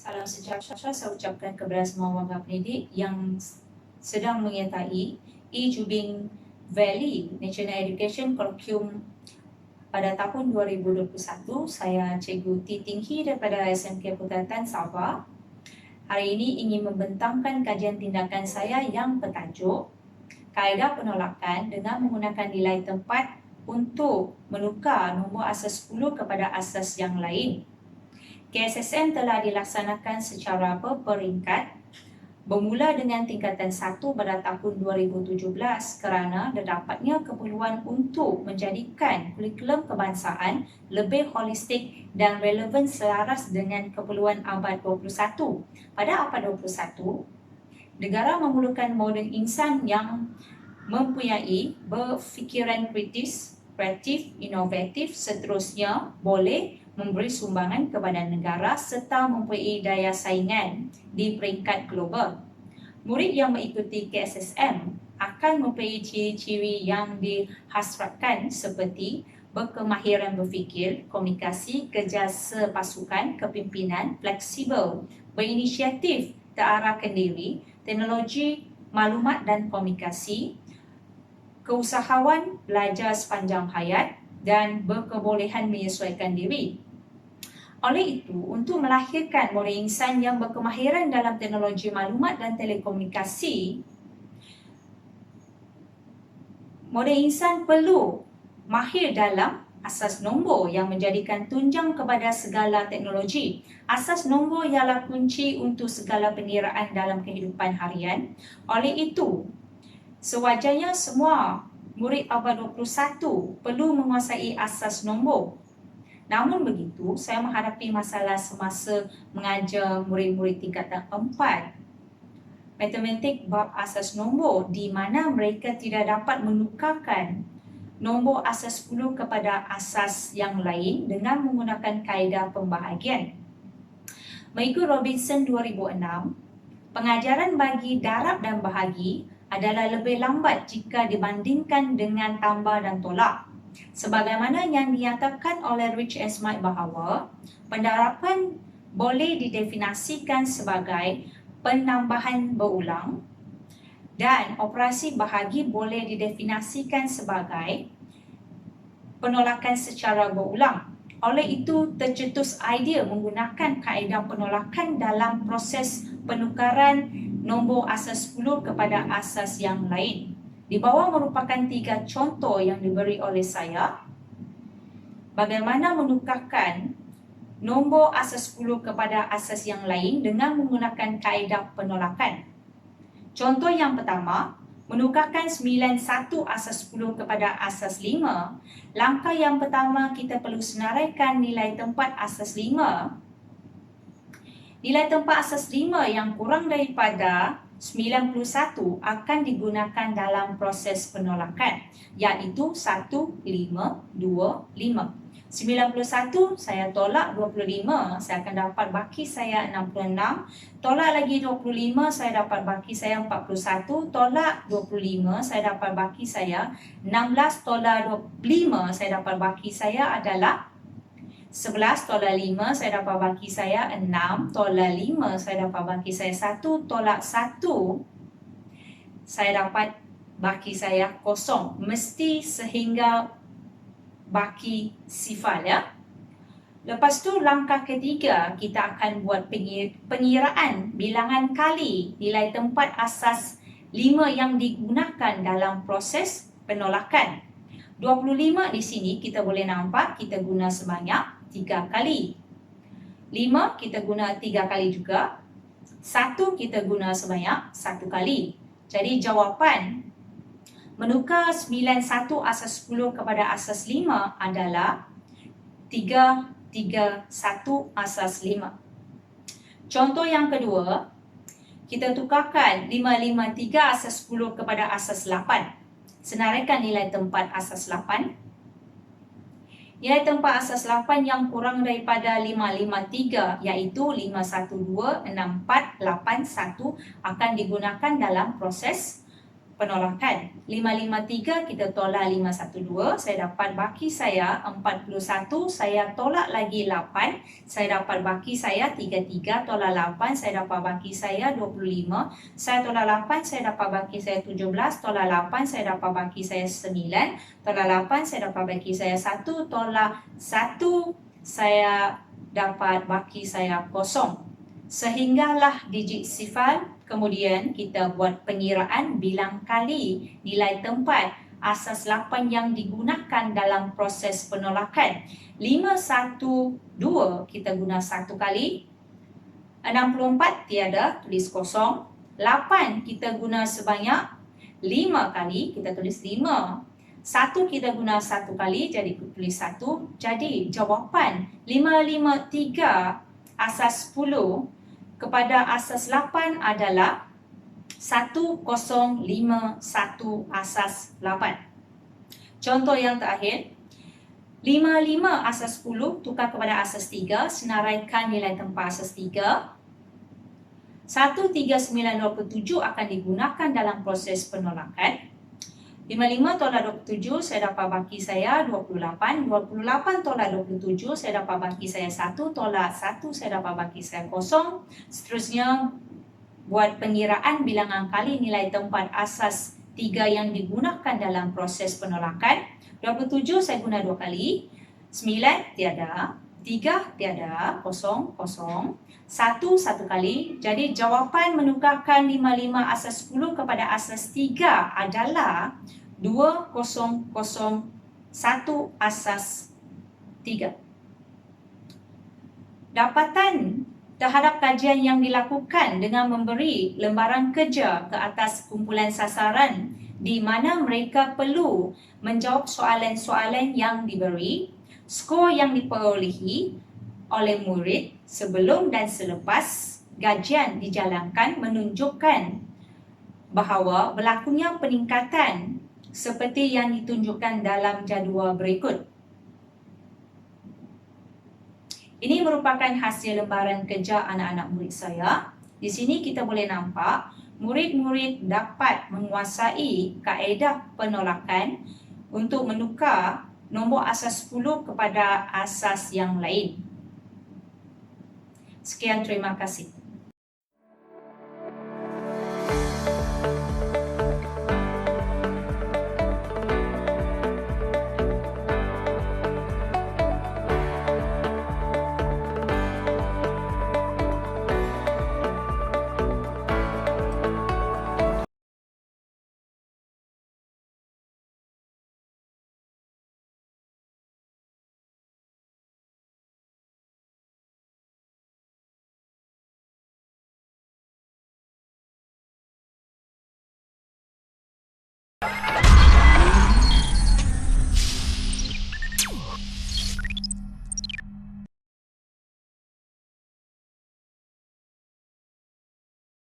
Salam sejahtera saya ucapkan kepada semua warga pendidik yang sedang menyertai E-Jubing Valley National Education Curriculum pada tahun 2021. Saya Cikgu T. Tinghi daripada SMK Putatan Sabah. Hari ini ingin membentangkan kajian tindakan saya yang bertajuk Kaedah Penolakan dengan menggunakan nilai tempat untuk menukar nombor asas 10 kepada asas yang lain. KSSM telah dilaksanakan secara berperingkat bermula dengan tingkatan 1 pada tahun 2017 kerana terdapatnya keperluan untuk menjadikan kurikulum kebangsaan lebih holistik dan relevan selaras dengan keperluan abad 21. Pada abad 21, negara memerlukan model insan yang mempunyai berfikiran kritis, kreatif, inovatif, seterusnya boleh memberi sumbangan kepada negara serta mempunyai daya saingan di peringkat global. Murid yang mengikuti KSSM akan mempunyai ciri-ciri yang dihasratkan seperti berkemahiran berfikir, komunikasi, kerja sepasukan, kepimpinan, fleksibel, berinisiatif, terarahkan diri, teknologi, maklumat dan komunikasi, keusahawan, belajar sepanjang hayat dan berkebolehan menyesuaikan diri. Oleh itu, untuk melahirkan model insan yang berkemahiran dalam teknologi maklumat dan telekomunikasi, model insan perlu mahir dalam asas nombor yang menjadikan tunjang kepada segala teknologi. Asas nombor ialah kunci untuk segala pengiraan dalam kehidupan harian. Oleh itu, sewajarnya semua murid abad 21 perlu menguasai asas nombor. Namun begitu, saya menghadapi masalah semasa mengajar murid-murid tingkatan 4 matematik bab asas nombor di mana mereka tidak dapat menukarkan nombor asas 10 kepada asas yang lain dengan menggunakan kaedah pembahagian. Mengikut Robinson 2006, pengajaran bagi darab dan bahagi adalah lebih lambat jika dibandingkan dengan tambah dan tolak. Sebagaimana yang dinyatakan oleh Rich and Smart bahawa pendaraban boleh didefinisikan sebagai penambahan berulang dan operasi bahagi boleh didefinisikan sebagai penolakan secara berulang. Oleh itu, tercetus idea menggunakan kaedah penolakan dalam proses penukaran nombor asas 10 kepada asas yang lain. Di bawah merupakan 3 contoh yang diberi oleh saya bagaimana menukarkan nombor asas 10 kepada asas yang lain dengan menggunakan kaedah penolakan. Contoh yang pertama, menukarkan 91 asas 10 kepada asas 5. Langkah yang pertama, kita perlu senaraikan nilai tempat asas 5. Nilai tempat asas 5 yang kurang daripada 91 akan digunakan dalam proses penolakan, iaitu 1, 5, 2, 5. 91 saya tolak 25, saya akan dapat baki saya 66. Tolak lagi 25, saya dapat baki saya 41. Tolak 25, saya dapat baki saya 16. Tolak 25, saya dapat baki saya adalah 11. Tolak 5, saya dapat baki saya 6. Tolak 5, saya dapat baki saya 1. Tolak 1, saya dapat baki saya kosong. Mesti sehingga baki sifar, ya. Lepas tu langkah ketiga, kita akan buat pengiraan bilangan kali nilai tempat asas 5 yang digunakan dalam proses penolakan. 25 di sini kita boleh nampak kita guna sebanyak 3 kali. 5 kita guna 3 kali juga. 1 kita guna sebanyak 1 kali. Jadi jawapan menukar 91 asas 10 kepada asas 5 adalah 331 asas 5. Contoh yang kedua, kita tukarkan 553 asas 10 kepada asas 8. Senaraikan nilai tempat asas 8. Nilai tempat asas 8 yang kurang daripada 553 iaitu 512, 64, 81 akan digunakan dalam proses penolakan. 553 kita tolak 512, saya dapat baki saya 41, saya tolak lagi 8, saya dapat baki saya 33, tolak 8, saya dapat baki saya 25, saya tolak 8, saya dapat baki saya 17, tolak 8, saya dapat baki saya 9, tolak 8, saya dapat baki saya 1, tolak 1, saya dapat baki saya 0. Sehinggalah digit sifar. Kemudian kita buat pengiraan bilang kali nilai tempat asas 8 yang digunakan dalam proses penolakan. 512 kita guna 1 kali. 64 tiada, tulis kosong. 8 kita guna sebanyak 5 kali, kita tulis 5. 1 kita guna 1 kali, jadi tulis 1. Jadi jawapan 553 asas 10 kepada asas 8 adalah 1051 asas 8. Contoh yang terakhir, 55 asas 10 tukar kepada asas 3, senaraikan nilai tempat asas 3. 13927 akan digunakan dalam proses penolakan. 55 tolak 27, saya dapat baki saya 28. 28 tolak 27, saya dapat baki saya 1. Tolak 1, saya dapat baki saya 0. Seterusnya, buat pengiraan bilangan kali nilai tempat asas 3 yang digunakan dalam proses penolakan. 27 saya guna 2 kali. 9 tiada. 3 tiada. 0, 0. 1 kali. Jadi jawapan menukarkan 55 asas 10 kepada asas 3 adalah 2001 asas 3. Dapatan terhadap kajian yang dilakukan dengan memberi lembaran kerja ke atas kumpulan sasaran di mana mereka perlu menjawab soalan-soalan yang diberi, skor yang diperolehi oleh murid sebelum dan selepas kajian dijalankan menunjukkan bahawa berlakunya peningkatan seperti yang ditunjukkan dalam jadual berikut. Ini merupakan hasil lembaran kerja anak-anak murid saya. Di sini kita boleh nampak murid-murid dapat menguasai kaedah penolakan untuk menukar nombor asas 10 kepada asas yang lain. Sekian, terima kasih.